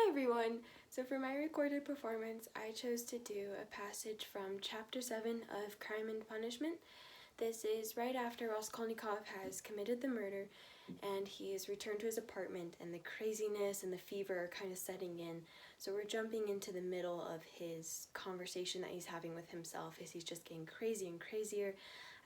Hi everyone! So for my recorded performance, I chose to do a passage from Chapter 7 of Crime and Punishment. This is right after Raskolnikov has committed the murder and he is returned to his apartment and the craziness and the fever are kind of setting in. So we're jumping into the middle of his conversation that he's having with himself as he's just getting crazier and crazier.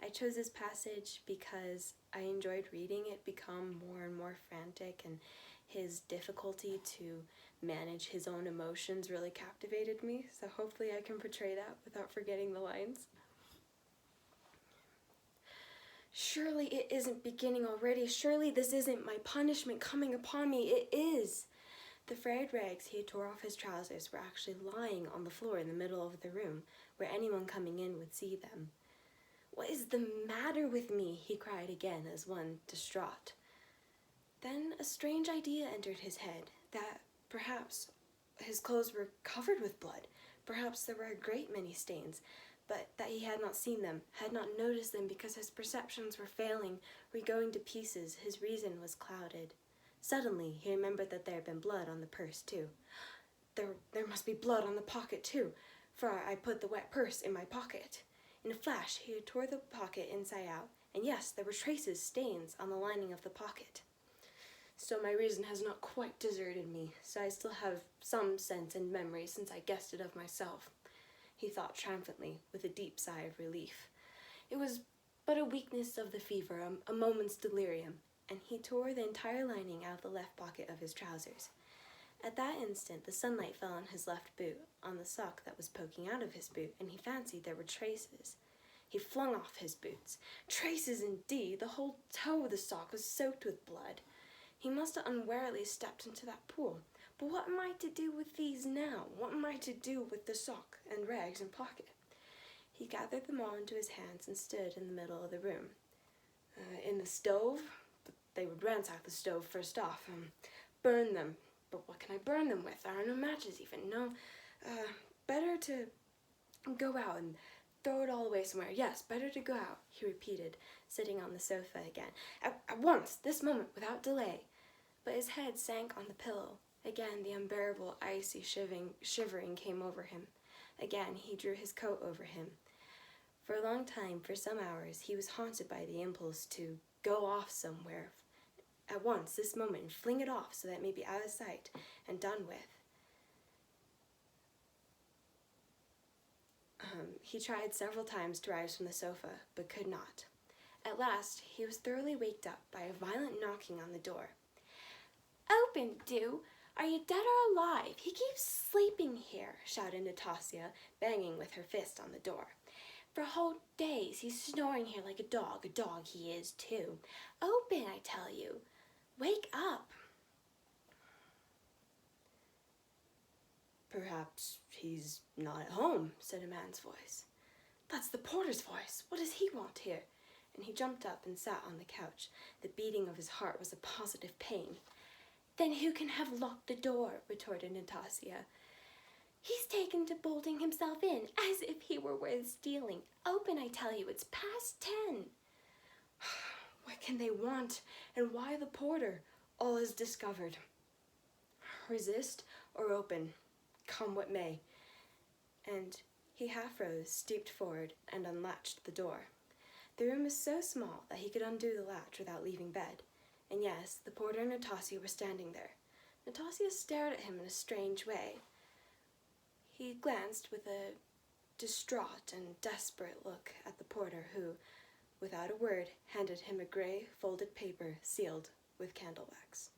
I chose this passage because I enjoyed reading it become more and more frantic, and his difficulty to manage his own emotions really captivated me, so hopefully I can portray that without forgetting the lines. Surely it isn't beginning already. Surely this isn't my punishment coming upon me. It is. The frayed rags he had tore off his trousers were actually lying on the floor in the middle of the room, where anyone coming in would see them. "What is the matter with me?" he cried again as one distraught. Then a strange idea entered his head, that perhaps his clothes were covered with blood, perhaps there were a great many stains, but that he had not seen them, had not noticed them because his perceptions were failing, were going to pieces, his reason was clouded. Suddenly he remembered that there had been blood on the purse too. There must be blood on the pocket too, for I put the wet purse in my pocket. In a flash he tore the pocket inside out, and yes, there were traces, stains, on the lining of the pocket. So my reason has not quite deserted me, so I still have some sense and memory since I guessed it of myself, he thought triumphantly, with a deep sigh of relief. It was but a weakness of the fever, a moment's delirium, and he tore the entire lining out of the left pocket of his trousers. At that instant the sunlight fell on his left boot, on the sock that was poking out of his boot, and he fancied there were traces. He flung off his boots. Traces indeed! The whole toe of the sock was soaked with blood. He must have unwarily stepped into that pool. But what am I to do with these now? What am I to do with the sock and rags and pocket? He gathered them all into his hands and stood in the middle of the room. In the stove? They would ransack the stove first off. Burn them. But what can I burn them with? There are no matches even. No, better to go out and throw it all away somewhere. Yes, better to go out, he repeated, sitting on the sofa again. At once, this moment, without delay. But his head sank on the pillow. Again the unbearable icy shivering came over him. Again he drew his coat over him. For a long time, for some hours, he was haunted by the impulse to go off somewhere. At once, this moment, and fling it off so that it may be out of sight and done with. He tried several times to rise from the sofa, but could not. At last, he was thoroughly waked up by a violent knocking on the door. "Open, do! Are you dead or alive? He keeps sleeping here," shouted Natasha, banging with her fist on the door. "For whole days he's snoring here like a dog he is too. Open, I tell you! Wake up!" "Perhaps he's not at home," said a man's voice. "That's the porter's voice. What does he want here?" And he jumped up and sat on the couch. The beating of his heart was a positive pain. "Then who can have locked the door?" retorted Natasha. "He's taken to bolting himself in, as if he were worth stealing. Open, I tell you, it's past 10. What can they want, and why the porter? All is discovered. Resist or open, come what may." And he half rose, stooped forward, and unlatched the door. The room was so small that he could undo the latch without leaving bed. And yes, the porter and Natasha were standing there. Natasha stared at him in a strange way. He glanced with a distraught and desperate look at the porter who, without a word, handed him a gray, folded paper sealed with candle wax.